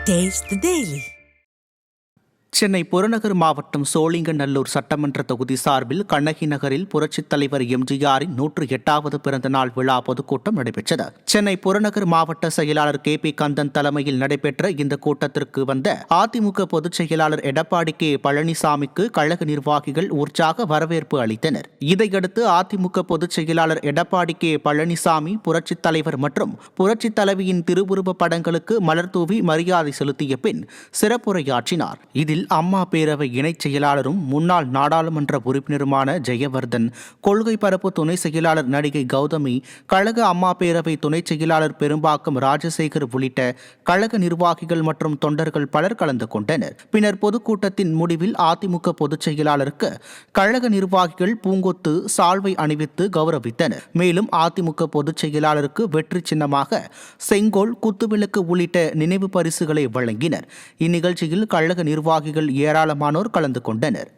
Taste the Daily. Chennai புறநகர் மாவட்டம் சோழிங்கநல்லூர் சட்டமன்ற தொகுதி சார்பில் கண்ணகி நகரில் புரட்சித் தலைவர் எம்ஜிஆரின் 108வது பிறந்த நாள் விழா பொதுக்கூட்டம் நடைபெற்றது. சென்னை புறநகர் மாவட்ட செயலாளர் KP கந்தன் தலைமையில் நடைபெற்ற இந்த கூட்டத்திற்கு வந்த அதிமுக பொதுச் செயலாளர் எடப்பாடி K பழனிசாமிக்கு கழக நிர்வாகிகள் உற்சாக வரவேற்பு அளித்தனர். இதையடுத்து அதிமுக பொதுச் செயலாளர் எடப்பாடி K பழனிசாமி புரட்சித் தலைவர் மற்றும் புரட்சித் தலைவியின் திருவுருவ படங்களுக்கு மலர் தூவி மரியாதை செலுத்திய பின் சிறப்புரையாற்றினார். இதில் அம்மா பேரவை இணைச் செயலாளரும் முன்னாள் நாடாளுமன்ற உறுப்பினருமான ஜெயவர்தன், கொள்கை பரப்பு துணை செயலாளர் நடிகை கௌதமி, கழக அம்மா பேரவை துணை செயலாளர் பெரும்பாக்கம் ராஜசேகர் உள்ளிட்ட கழக நிர்வாகிகள் மற்றும் தொண்டர்கள் பலர் கலந்து கொண்டனர். பின்னர் பொதுக்கூட்டத்தின் முடிவில் அதிமுக பொதுச் செயலாளருக்கு கழக நிர்வாகிகள் பூங்கொத்து, சால்வை அணிவித்து கௌரவித்தனர். மேலும் அதிமுக பொதுச் செயலாளருக்கு வெற்றி சின்னமாக செங்கோல், குத்துவிளக்கு உள்ளிட்ட நினைவு பரிசுகளை வழங்கினர். இந்நிகழ்ச்சியில் கழக நிர்வாகிகள் ஏராளமானோர் கலந்து கொண்டனர்.